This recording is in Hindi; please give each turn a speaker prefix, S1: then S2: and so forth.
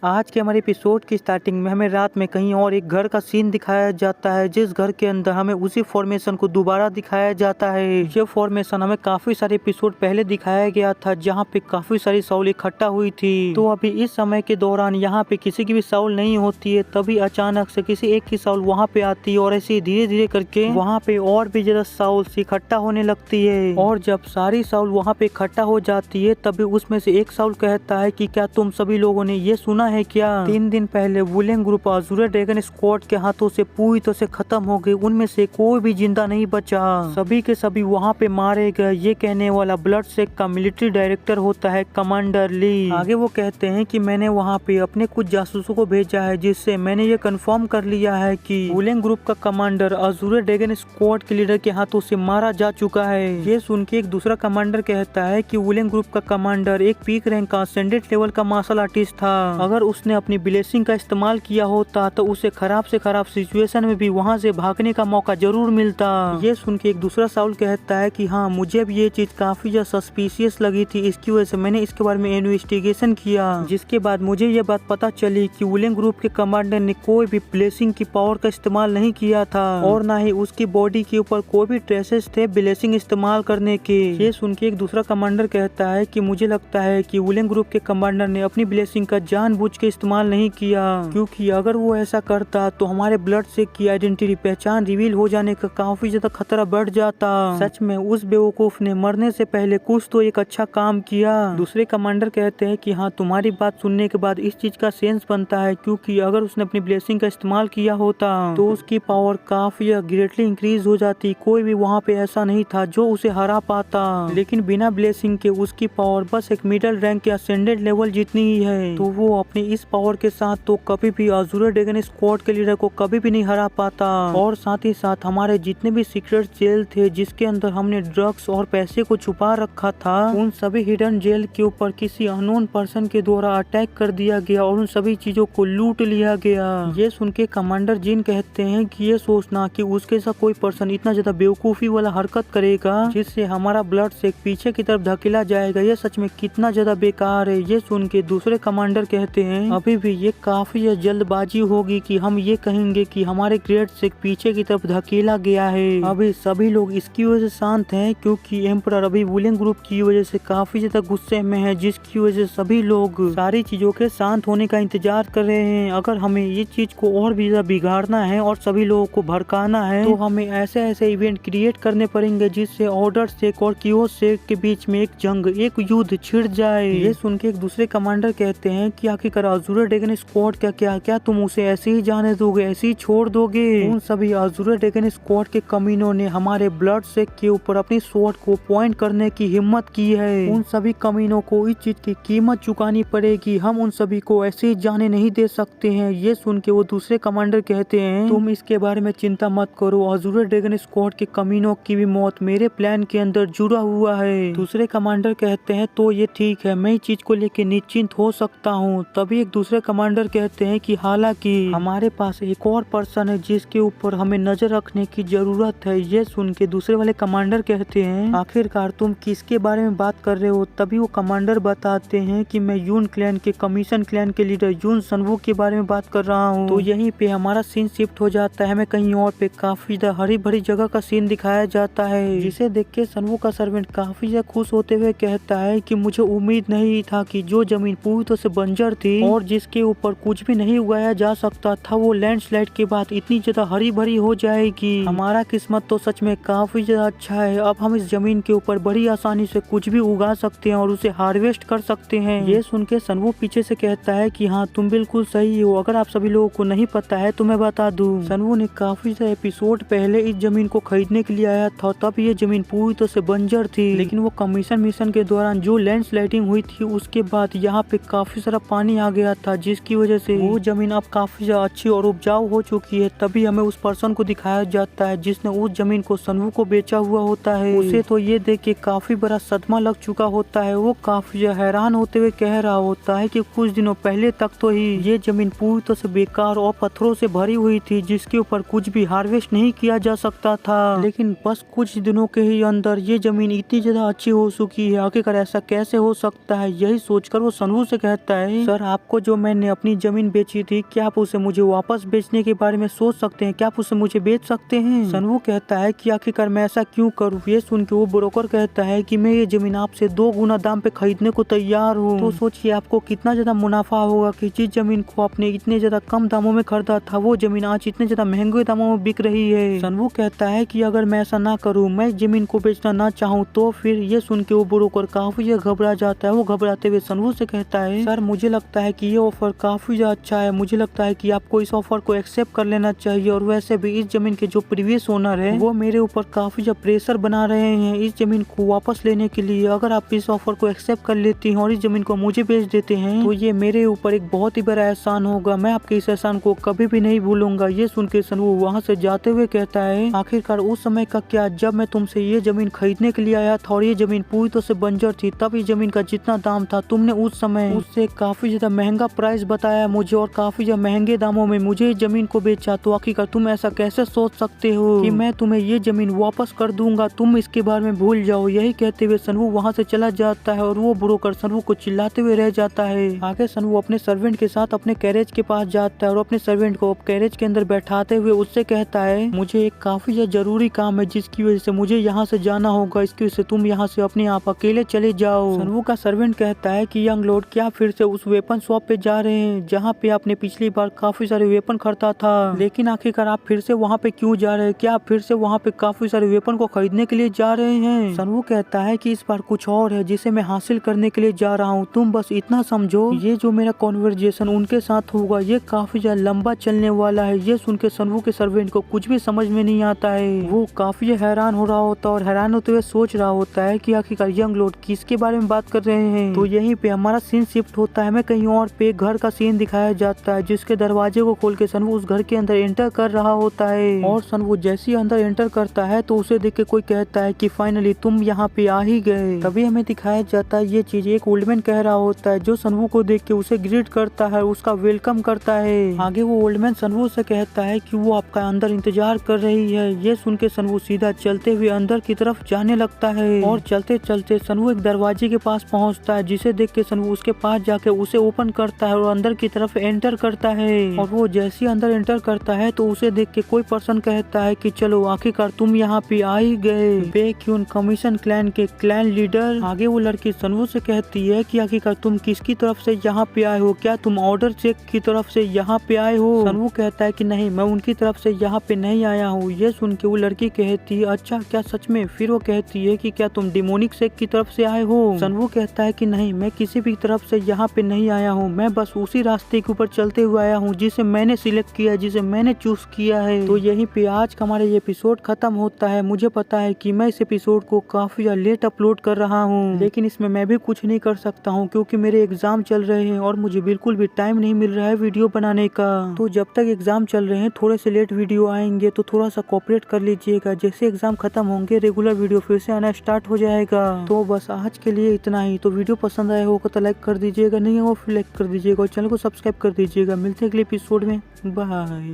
S1: आज के हमारे एपिसोड की स्टार्टिंग में हमें रात में कहीं और एक घर का सीन दिखाया जाता है, जिस घर के अंदर हमें उसी फॉर्मेशन को दोबारा दिखाया जाता है। ये फॉर्मेशन हमें काफी सारे एपिसोड पहले दिखाया गया था, जहाँ पे काफी सारी साउल इकट्ठा हुई थी। तो अभी इस समय के दौरान यहाँ पे किसी की भी साउल नहीं होती है, तभी अचानक से किसी एक की साउल वहाँ पे आती है और ऐसे धीरे धीरे करके वहाँ पे और भी ज्यादा साउल इकट्ठा होने लगती है। और जब सारी साउल वहाँ पे इकट्ठा हो जाती है, तभी उसमें से एक साउल कहता है कि क्या तुम सभी लोगों ने ये सुना है क्या, 3 दिन पहले woollen group Azure dragon squad के हाथों से पूरी तरह से खत्म हो गए, उनमें से कोई भी जिंदा नहीं बचा, सभी के सभी वहाँ पे मारे गए। ये कहने वाला ब्लडसेक का मिलिट्री डायरेक्टर होता है कमांडर ली। आगे वो कहते हैं कि मैंने वहाँ पे अपने कुछ जासूसों को भेजा है, जिससे मैंने ये कंफर्म कर लिया है कि वुलेन ग्रुप का कमांडर अज़ूर ड्रैगन स्क्वाड के लीडर के हाथों से मारा जा चुका है। ये सुन के एक दूसरा कमांडर कहता है कि वुलेन ग्रुप का कमांडर एक पीक रैंक का असेंडेंट लेवल का मार्शल आर्टिस्ट था, अगर उसने अपनी ब्लेसिंग का इस्तेमाल किया होता तो उसे खराब से खराब सिचुएशन में भी वहाँ से भागने का मौका जरूर मिलता। ये सुन के एक दूसरा साउल कहता है कि हाँ, मुझे भी ये चीज काफी ज्यादा सस्पिशियस लगी थी, इसकी वजह से मैंने इसके बारे में इन्वेस्टिगेशन किया, जिसके बाद मुझे ये बात पता चली कि वुलेन ग्रुप के कमांडर ने कोई भी ब्लेसिंग की पावर का इस्तेमाल नहीं किया था और ना ही उसकी बॉडी के ऊपर कोई भी ट्रेसेस थे ब्लेसिंग इस्तेमाल करने के। ये सुन के एक दूसरा कमांडर कहता है कि मुझे लगता है कि वुलेन ग्रुप के कमांडर ने अपनी ब्लेसिंग का जानबूझ के इस्तेमाल नहीं किया, क्योंकि अगर वो ऐसा करता तो हमारे ब्लडसेक की आइडेंटिटी पहचान रिवील हो जाने का काफी ज्यादा खतरा बढ़ जाता। सच में उस बेवकूफ ने मरने से पहले कुछ तो एक अच्छा काम किया। दूसरे कमांडर कहते हैं कि हाँ, तुम्हारी बात सुनने के बाद इस चीज का सेंस बनता है, क्योंकि अगर उसने अपनी ब्लेसिंग का इस्तेमाल किया होता तो उसकी पावर काफी ग्रेटली इंक्रीज हो जाती। कोई भी वहाँ पे ऐसा नहीं था जो उसे हरा पाता, लेकिन बिना ब्लेसिंग के उसकी पावर बस एक मिडिल रैंक के असेंडेंट लेवल जितनी ही है, तो वो अपनी इस पावर के साथ तो कभी भी अज़ूर ड्रैगन स्क्वाड के लीडर को कभी भी नहीं हरा पाता। और साथ ही साथ हमारे जितने भी सीक्रेट जेल थे जिसके अंदर हमने ड्रग्स और पैसे को छुपा रखा था, उन सभी हिडन जेल के ऊपर किसी अननोन पर्सन के द्वारा अटैक कर दिया गया और उन सभी चीजों को लूट लिया गया। ये सुन के कमांडर जिन कहते हैं कि ये सोचना कि उसके साथ कोई पर्सन इतना ज्यादा बेवकूफी वाला हरकत करेगा जिससे हमारा ब्लडसेक पीछे की तरफ धकेला जाएगा, ये सच में कितना ज्यादा बेकार है। ये सुन के दूसरे कमांडर कहते हैं अभी भी ये काफी जल्दबाजी होगी कि हम ये कहेंगे कि हमारे ग्रेट से पीछे की तरफ धकेला गया है। अभी सभी लोग इसकी वजह से शांत हैं, क्योंकि एम्परर अभी वुलेन ग्रुप की वजह से काफी ज्यादा गुस्से में है, जिसकी वजह से सभी लोग सारी चीजों के शांत होने का इंतजार कर रहे हैं। अगर हमें ये चीज को और भी ज्यादा बिगाड़ना है और सभी लोगों को भड़काना है, तो हमें ऐसे ऐसे इवेंट क्रिएट करने पड़ेंगे जिससे ऑर्डर सेक और कियोस सेक के बीच में एक जंग, एक युद्ध छिड़ जाए। ये सुन के एक दूसरे कमांडर कहते हैं कि आखिरकार अज़ूर ड्रैगन स्क्वाड क्या तुम उसे ऐसे ही जाने दोगे, ऐसे ही छोड़ दोगे? उन सभी अज़ूर ड्रैगन स्क्वाड के कमीनों ने हमारे ब्लडसेक के ऊपर अपनी स्वॉर्ड को पॉइंट करने की हिम्मत की है। उन सभी कमीनों को इस चीज की कीमत चुकानी पड़ेगी, हम उन सभी को ऐसे ही जाने नहीं दे सकते हैं। ये सुन के वो दूसरे कमांडर कहते हैं तुम इसके बारे में चिंता मत करो, अज़ूर ड्रैगन स्क्वाड के कमीनों की भी मौत मेरे प्लान के अंदर जुड़ा हुआ है। दूसरे कमांडर कहते हैं तो ये ठीक है, मैं इस चीज को लेकर निश्चिंत हो सकता हूँ। तभी एक दूसरे कमांडर कहते हैं कि हालांकि हमारे पास एक और पर्सन है जिसके ऊपर हमें नजर रखने की जरूरत है। ये सुन के दूसरे वाले कमांडर कहते हैं आखिरकार तुम किसके बारे में बात कर रहे हो? तभी वो कमांडर बताते हैं कि मैं यून क्लैन के कमीशन क्लैन के लीडर यून सनवू के बारे में बात कर रहा हूँ। तो यहीं पे हमारा सीन शिफ्ट हो जाता है, हमें कहीं और पे काफी हरी भरी जगह का सीन दिखाया जाता है, जिसे देख के सनवू का सर्वेंट काफी ज्यादा खुश होते हुए कहता है कि मुझे उम्मीद नहीं था कि जो जमीन पूरी तरह से बंजर थी और जिसके ऊपर कुछ भी नहीं उगाया जा सकता था, वो लैंडस्लाइड के बाद इतनी ज्यादा हरी भरी हो जाएगी। हमारा किस्मत तो सच में काफी ज्यादा अच्छा है, अब हम इस जमीन के ऊपर बड़ी आसानी से कुछ भी उगा सकते हैं और उसे हार्वेस्ट कर सकते हैं। ये सुन के सनवू पीछे से कहता है कि हाँ, तुम बिल्कुल सही हो, अगर आप सभी लोगों को नहीं पता है तो मैं बता दूं, सनवू ने काफी सारे एपिसोड पहले इस जमीन को खरीदने के लिए आया था, तब ये जमीन पूरी तरह से बंजर थी, लेकिन वो कमीशन मिशन के दौरान जो लैंडस्लाइडिंग हुई थी उसके बाद यहाँ पे काफी सारा पानी आ गया था, जिसकी वजह से वो जमीन अब काफी ज्यादा अच्छी और उपजाऊ हो चुकी है। तभी हमें उस पर्सन को दिखाया जाता है जिसने उस जमीन को सनवू को बेचा हुआ होता है। उसे तो ये देख के काफी बड़ा सदमा लग चुका होता है, वो काफी हैरान होते हुए कह रहा होता है कि कुछ दिनों पहले तक तो ही ये जमीन पूरी तरह से बेकार और पत्थरों से भरी हुई थी, जिसके ऊपर कुछ भी हार्वेस्ट नहीं किया जा सकता था, लेकिन बस कुछ दिनों के ही अंदर ये जमीन इतनी ज्यादा अच्छी हो चुकी है, आखिरकार ऐसा कैसे हो सकता है? यही सोचकर वो सनवू से कहता है सर, आपको जो मैंने अपनी जमीन बेची थी, क्या आप उसे मुझे वापस बेचने के बारे में सोच सकते हैं? क्या आप उसे मुझे बेच सकते हैं? सनवू कहता है कि आखिरकार मैं ऐसा क्यों करूँ? ये सुन के वो ब्रोकर कहता है कि मैं ये जमीन आपसे 2 गुना दाम पे खरीदने को तैयार हूँ। तो सोचिए आपको कितना ज्यादा मुनाफा होगा कि जिस जमीन को आपने इतने ज्यादा कम दामों में खरीदा था, वो जमीन आज इतने ज्यादा महंगे दामों में बिक रही है। सनवू कहता है कि अगर मैं ऐसा ना करूँ, मैं जमीन को बेचना ना चाहूँ तो फिर। ये सुन के वो ब्रोकर काफी घबरा जाता है। वो घबराते हुए सनवू से कहता है, सर मुझे लगता है कि ये ऑफर काफी ज्यादा अच्छा है। मुझे लगता है कि आपको इस ऑफर को एक्सेप्ट कर लेना चाहिए। और वैसे भी इस जमीन के जो प्रीवियस ओनर है वो मेरे ऊपर काफी ज्यादा प्रेशर बना रहे हैं इस जमीन को वापस लेने के लिए। अगर आप इस ऑफर को एक्सेप्ट कर लेती हैं और इस जमीन को मुझे बेच देते हैं तो ये मेरे ऊपर एक बहुत ही बड़ा एहसान होगा। मैं आपके इस एहसान को कभी भी नहीं भूलूंगा। ये सुन के सनवू वहाँ से जाते हुए कहता है, आखिरकार उस समय का क्या, जब मैं तुमसे ये जमीन खरीदने के लिए आया था और ये जमीन पूरी तरह से बंजर थी, तब इस जमीन का जितना दाम था तुमने उस समय उससे काफी ज्यादा महंगा प्राइस बताया मुझे और काफी ज्यादा महंगे दामों में मुझे इस जमीन को बेचा। तो आखिरकार तुम ऐसा कैसे सोच सकते हो कि मैं तुम्हें ये जमीन वापस कर दूंगा? तुम इसके बारे में भूल जाओ। यही कहते हुए सनवू वहाँ से चला जाता है और वो ब्रोकर सनवू को चिल्लाते हुए रह जाता है। आगे सनवू अपने सर्वेंट के साथ अपने कैरेज के पास जाता है और अपने सर्वेंट को कैरेज के अंदर बैठाते हुए उससे कहता है, मुझे एक काफी ज्यादा जरूरी काम है जिसकी वजह से मुझे यहाँ से जाना होगा। इसकी वजह से तुम यहाँ से अपने आप अकेले चले जाओ। सनवू का सर्वेंट कहता है कि यंग लॉर्ड, क्या फिर से उस वेपन शॉप पे जा रहे हैं जहाँ पे आपने पिछली बार काफी सारे वेपन खरीदा था? लेकिन आखिरकार आप फिर से वहाँ पे क्यों जा रहे हैं? क्या आप फिर से वहाँ पे काफी सारे वेपन को खरीदने के लिए जा रहे हैं? सनवू कहता है कि इस बार कुछ और है जिसे मैं हासिल करने के लिए जा रहा हूँ। तुम बस इतना समझो, ये जो मेरा कॉन्वर्जेशन उनके साथ होगा ये काफी ज्यादा लंबा चलने वाला है। ये सुन के सनवू के सर्वेंट को कुछ भी समझ में नहीं आता है। वो काफी हैरान हो रहा होता है और हैरान होते हुए सोच रहा होता है कि आखिरकार यंग लॉर्ड किसके बारे में बात कर रहे हैं। तो यहीं पे हमारा सीन शिफ्ट होता है। हमें कहीं और पे घर का सीन दिखाया जाता है जिसके दरवाजे को खोल के सनवू उस घर के अंदर एंटर कर रहा होता है। और सनवू जैसे ही अंदर एंटर करता है तो उसे देख के कोई कहता है कि फाइनली तुम यहाँ पे आ ही गए। तभी हमें दिखाया जाता है ये चीज एक ओल्डमैन कह रहा होता है जो सनवू को देख के उसे ग्रीट करता है, उसका वेलकम करता है। आगे वो ओल्डमैन सनवू से कहता है कि वो आपका अंदर इंतजार कर रही है। ये सुन के सनवू सीधा चलते हुए अंदर की तरफ जाने लगता है और चलते चलते सनवू एक दरवाजे के पास पहुंचता है जिसे देख के सनवू उसके पास जाके उसे ओपन करता है और अंदर की तरफ एंटर करता है। और वो जैसे ही अंदर एंटर करता है तो उसे देख के कोई पर्सन कहता है कि चलो आखिरकार तुम यहाँ पे आ ही गए, बेक्यून कमीशन क्लैन के क्लैन लीडर। आगे वो लड़की सनवू से कहती है कि आखिरकार तुम किसकी तरफ से यहाँ पे आए हो? क्या तुम ऑर्डर चेक की तरफ से यहाँ पे आए हो? सनवू कहता है कि नहीं, मैं उनकी तरफ से यहाँ पे नहीं आया हूँ। ये सुन के वो लड़की कहती है, अच्छा क्या सच में? फिर वो कहती है कि क्या तुम डिमोनिक सेक की तरफ से आए हो? सनवू कहता है कि नहीं, मैं किसी भी तरफ से यहाँ पे नहीं आया हूँ। मैं बस उसी रास्ते के ऊपर चलते हुए आया हूँ जिसे मैंने सिलेक्ट किया, जिसे मैंने चूज किया है। तो यहीं पे आज का हमारा ये एपिसोड खत्म होता है। मुझे पता है कि मैं इस एपिसोड को काफी लेट अपलोड कर रहा हूँ, लेकिन इसमें मैं भी कुछ नहीं कर सकता हूँ क्योंकि मेरे एग्जाम चल रहे हैं और मुझे बिल्कुल भी टाइम नहीं मिल रहा है वीडियो बनाने का। तो जब तक एग्जाम चल रहे हैं थोड़े से लेट वीडियो आएंगे तो थोड़ा सा कोऑपरेट कर लीजिएगा। जैसे एग्जाम खत्म होंगे रेगुलर वीडियो फिर से आना स्टार्ट हो जाएगा। तो बस आज के लिए इतना ही। तो वीडियो पसंद आया होगा तो लाइक कर दीजिएगा, नहीं हो फिर लाइक कर दीजिएगा और चैनल को सब्सक्राइब कर दीजिएगा। मिलते हैं अगले एपिसोड में, बाय।